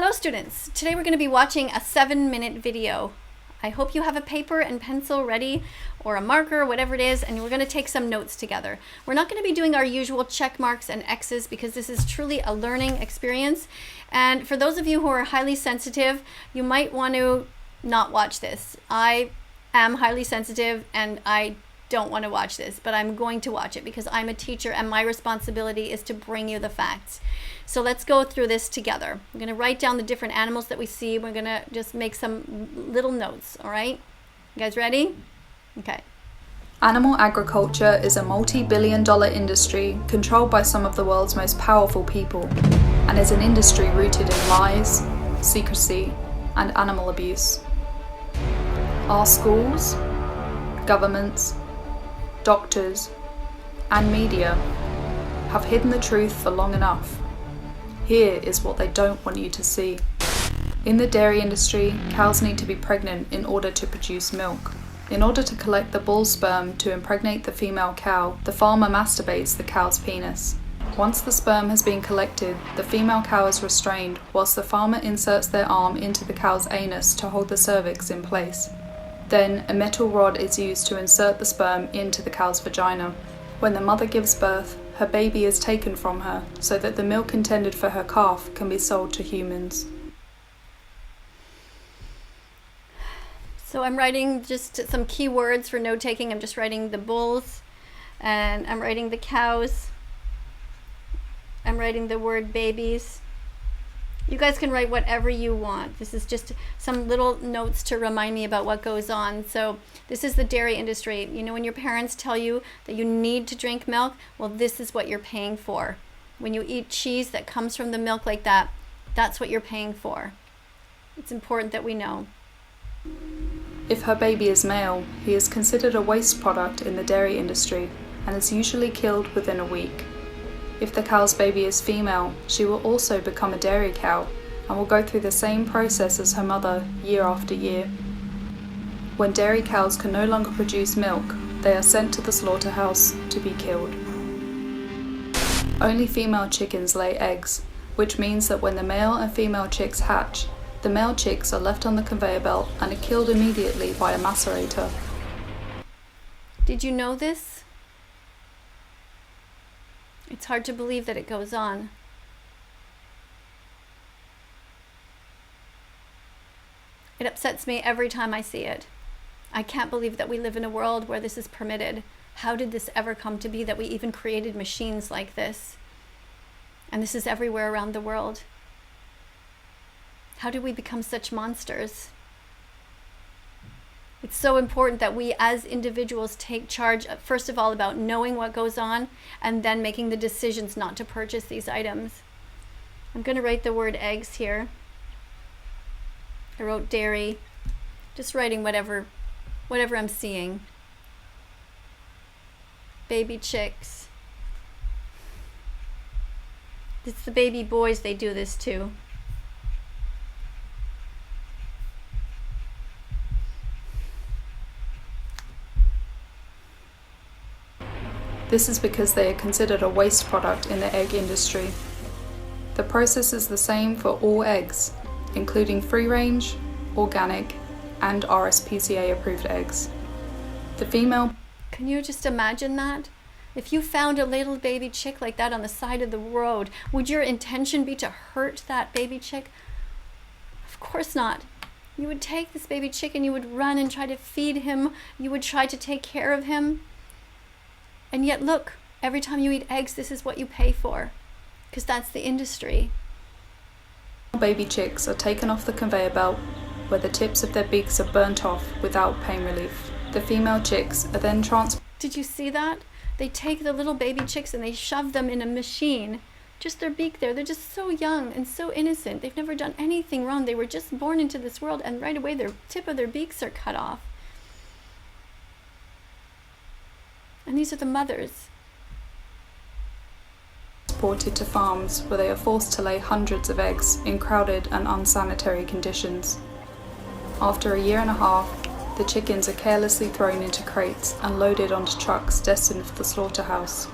Hello students, today we're going to be watching a 7-minute video. I hope you have a paper and pencil ready or a marker, whatever it is, and we're going to take some notes together. We're not going to be doing our usual check marks and X's because this is truly a learning experience. And for those of you who are highly sensitive, you might want to not watch this. I am highly sensitive and I don't want to watch this, but I'm going to watch it because I'm a teacher and my responsibility is to bring you the facts. So let's go through this together. I'm going to write down the different animals that we see. We're going to just make some little notes, all right? You guys ready? Okay. Animal agriculture is a multi-billion-dollar industry controlled by some of the world's most powerful people, and is an industry rooted in lies, secrecy, and animal abuse. Our schools, governments, doctors, and media have hidden the truth for long enough. Here is what they don't want you to see. In the dairy industry, cows need to be pregnant in order to produce milk. In order to collect the bull's sperm to impregnate the female cow, the farmer masturbates the cow's penis. Once the sperm has been collected, the female cow is restrained whilst the farmer inserts their arm into the cow's anus to hold the cervix in place. Then, a metal rod is used to insert the sperm into the cow's vagina. When the mother gives birth, her baby is taken from her so that the milk intended for her calf can be sold to humans. So I'm writing just some key words for note taking. I'm just writing the bulls and I'm writing the cows. I'm writing the word babies. You guys can write whatever you want. This is just some little notes to remind me about what goes on. So this is the dairy industry. You know, when your parents tell you that you need to drink milk, well, this is what you're paying for. When you eat cheese that comes from the milk like that, that's what you're paying for. It's important that we know. If her baby is male, he is considered a waste product in the dairy industry and is usually killed within a week. If the cow's baby is female, she will also become a dairy cow and will go through the same process as her mother year after year. When dairy cows can no longer produce milk, they are sent to the slaughterhouse to be killed. Only female chickens lay eggs, which means that when the male and female chicks hatch, the male chicks are left on the conveyor belt and are killed immediately by a macerator. Did you know this? It's hard to believe that it goes on. It upsets me every time I see it. I can't believe that we live in a world where this is permitted. How did this ever come to be that we even created machines like this? And this is everywhere around the world. How did we become such monsters? It's so important that we as individuals take charge, first of all, about knowing what goes on and then making the decisions not to purchase these items. I'm going to write the word eggs here. I wrote dairy, just writing whatever I'm seeing. Baby chicks. It's the baby boys, they do this too. This is because they are considered a waste product in the egg industry. The process is the same for all eggs, including free-range, organic, and RSPCA-approved eggs. The female... Can you just imagine that? If you found a little baby chick like that on the side of the road, would your intention be to hurt that baby chick? Of course not. You would take this baby chick and you would run and try to feed him. You would try to take care of him. And yet look, every time you eat eggs, this is what you pay for, because that's the industry. Baby chicks are taken off the conveyor belt, where the tips of their beaks are burnt off without pain relief. The female chicks are then transported. Did you see that? They take the little baby chicks and they shove them in a machine. Just their beak there. They're just so young and so innocent. They've never done anything wrong. They were just born into this world and right away their tip of their beaks are cut off. And these are the mothers. Transported to farms where they are forced to lay hundreds of eggs in crowded and unsanitary conditions. After a year and a half, the chickens are carelessly thrown into crates and loaded onto trucks destined for the slaughterhouse.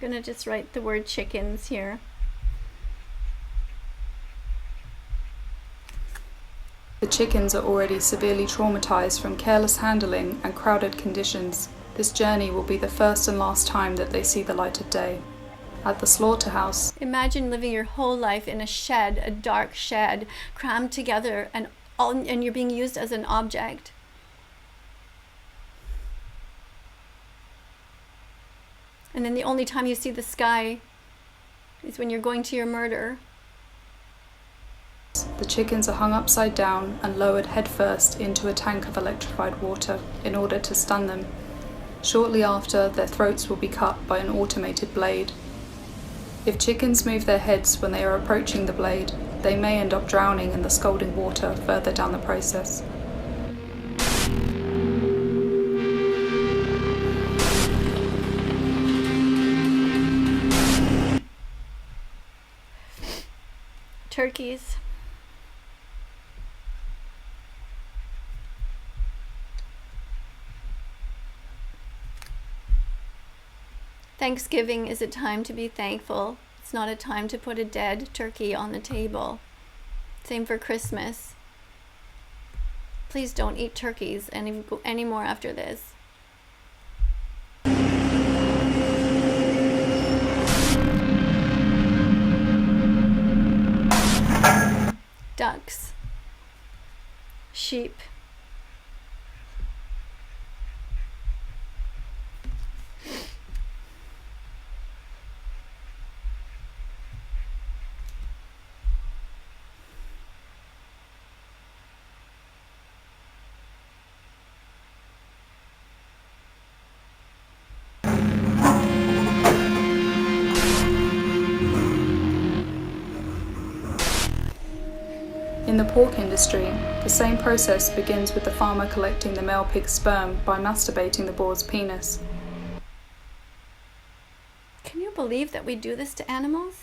gonna just write the word chickens here. The chickens are already severely traumatized from careless handling and crowded conditions. This journey will be the first and last time that they see the light of day. At the slaughterhouse, Imagine living your whole life in a shed, a dark shed, crammed together, and you're being used as an object. And then the only time you see the sky is when you're going to your murder. the chickens are hung upside down and lowered headfirst into a tank of electrified water in order to stun them. Shortly after, their throats will be cut by an automated blade. If chickens move their heads when they are approaching the blade, they may end up drowning in the scalding water further down the process. Turkeys. Thanksgiving is a time to be thankful. It's not a time to put a dead turkey on the table. Same for Christmas. Please don't eat turkeys any more after this. Ducks. Sheep. In the pork industry, the same process begins with the farmer collecting the male pig's sperm by masturbating the boar's penis. Can you believe that we do this to animals?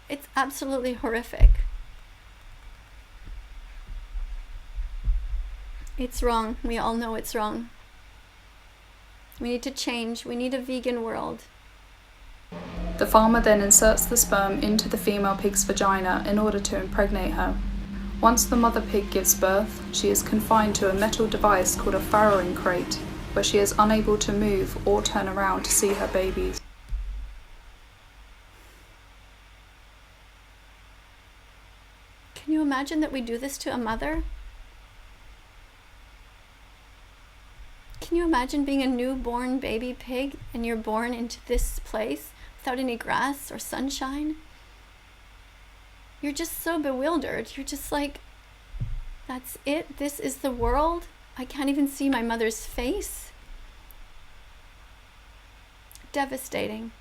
It's absolutely horrific. It's wrong. We all know it's wrong. We need to change. We need a vegan world. The farmer then inserts the sperm into the female pig's vagina in order to impregnate her. Once the mother pig gives birth, she is confined to a metal device called a farrowing crate, where she is unable to move or turn around to see her babies. Can you imagine that we do this to a mother? Can you imagine being a newborn baby pig and you're born into this place without any grass or sunshine? You're just so bewildered. You're just like, that's it? This is the world? I can't even see my mother's face? Devastating.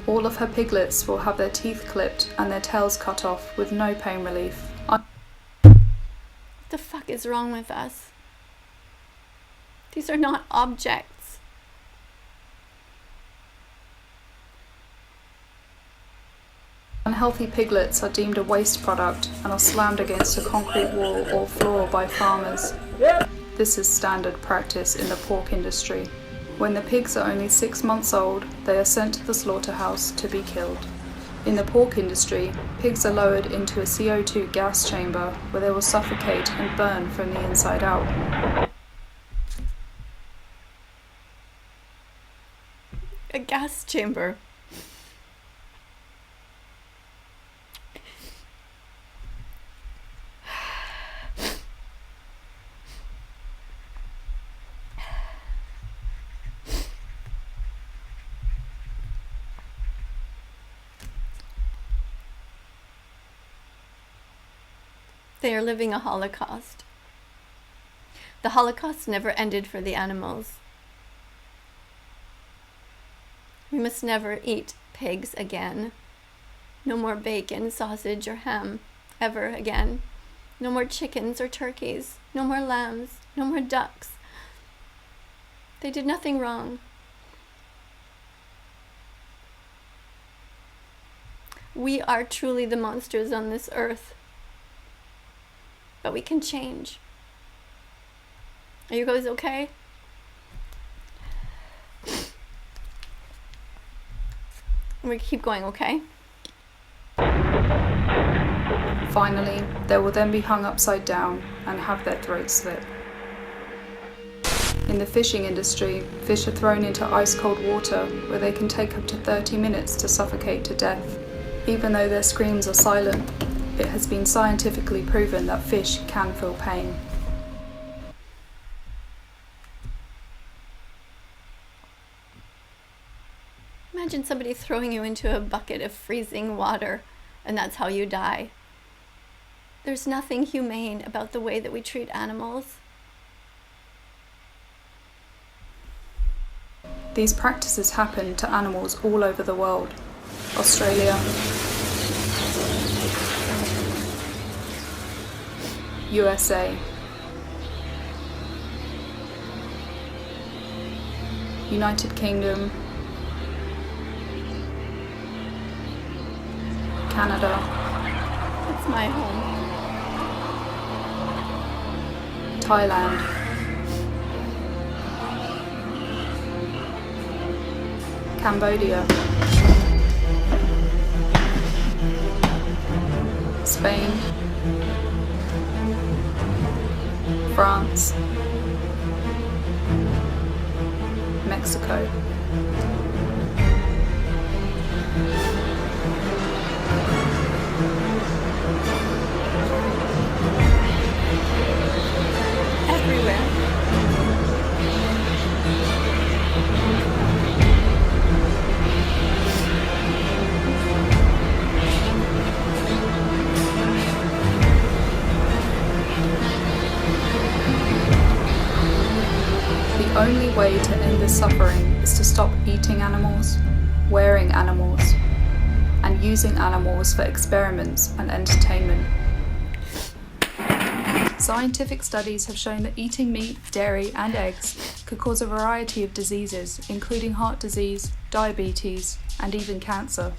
All of her piglets will have their teeth clipped and their tails cut off with no pain relief. What the fuck is wrong with us? These are not objects. Unhealthy piglets are deemed a waste product and are slammed against a concrete wall or floor by farmers. This is standard practice in the pork industry. When the pigs are only 6 months old, they are sent to the slaughterhouse to be killed. In the pork industry, pigs are lowered into a CO2 gas chamber where they will suffocate and burn from the inside out. A gas chamber. They are living a holocaust. The Holocaust never ended for the animals. We must never eat pigs again. No more bacon, sausage, or ham, ever again. No more chickens or turkeys. No more lambs. No more ducks. They did nothing wrong. We are truly the monsters on this earth. But we can change. Are you guys okay? We keep going, okay? Finally, they will then be hung upside down and have their throats slit. In the fishing industry, fish are thrown into ice-cold water where they can take up to 30 minutes to suffocate to death. Even though their screams are silent, it has been scientifically proven that fish can feel pain. Imagine somebody throwing you into a bucket of freezing water, and that's how you die. There's nothing humane about the way that we treat animals. These practices happen to animals all over the world. Australia, USA, United Kingdom, Canada. It's my home. Thailand, Cambodia, Spain, France, Mexico. Everywhere. The only way to end this suffering is to stop eating animals, wearing animals, and using animals for experiments and entertainment. Scientific studies have shown that eating meat, dairy, and eggs could cause a variety of diseases, including heart disease, diabetes, and even cancer.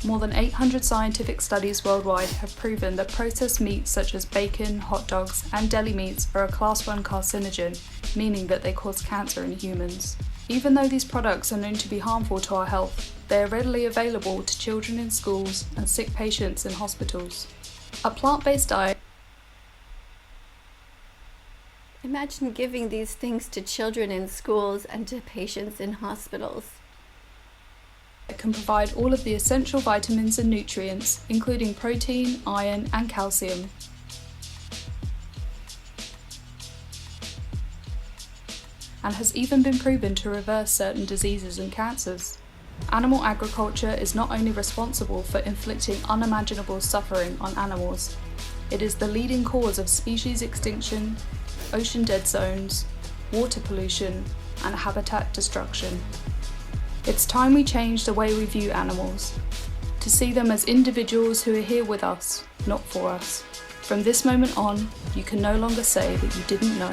More than 800 scientific studies worldwide have proven that processed meats such as bacon, hot dogs, and deli meats are a Class 1 carcinogen, meaning that they cause cancer in humans. Even though these products are known to be harmful to our health, they are readily available to children in schools and sick patients in hospitals. A plant-based diet. Imagine giving these things to children in schools and to patients in hospitals. It can provide all of the essential vitamins and nutrients, including protein, iron, and calcium. And has even been proven to reverse certain diseases and cancers. Animal agriculture is not only responsible for inflicting unimaginable suffering on animals, it is the leading cause of species extinction, ocean dead zones, water pollution, and habitat destruction. It's time we change the way we view animals, to see them as individuals who are here with us, not for us. From this moment on, you can no longer say that you didn't know.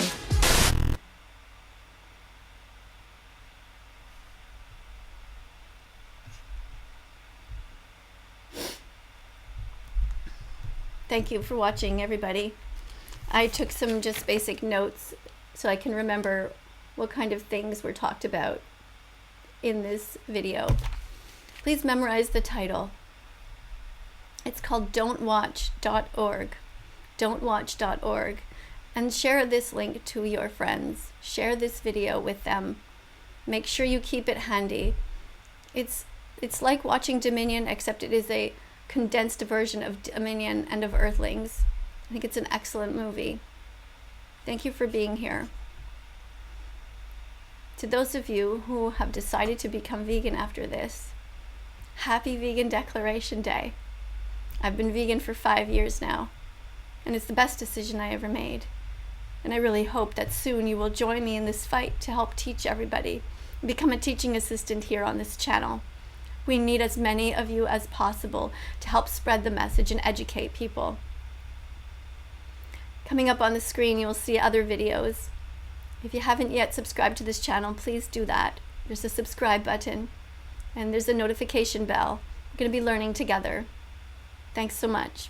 Thank you for watching, everybody. I took some just basic notes so I can remember what kind of things were talked about in this video. Please memorize the title. It's called don'twatch.org. Don'twatch.org. And share this link to your friends. Share this video with them. Make sure you keep it handy. It's like watching Dominion, except it is a condensed version of Dominion and of Earthlings. I think it's an excellent movie. Thank you for being here. To those of you who have decided to become vegan after this, happy Vegan Declaration Day. I've been vegan for 5 years now, and it's the best decision I ever made. And I really hope that soon you will join me in this fight to help teach everybody, and become a teaching assistant here on this channel. We need as many of you as possible to help spread the message and educate people. Coming up on the screen, you will see other videos. If you haven't yet subscribed to this channel, please do that. There's a subscribe button and there's a notification bell. We're going to be learning together. Thanks so much.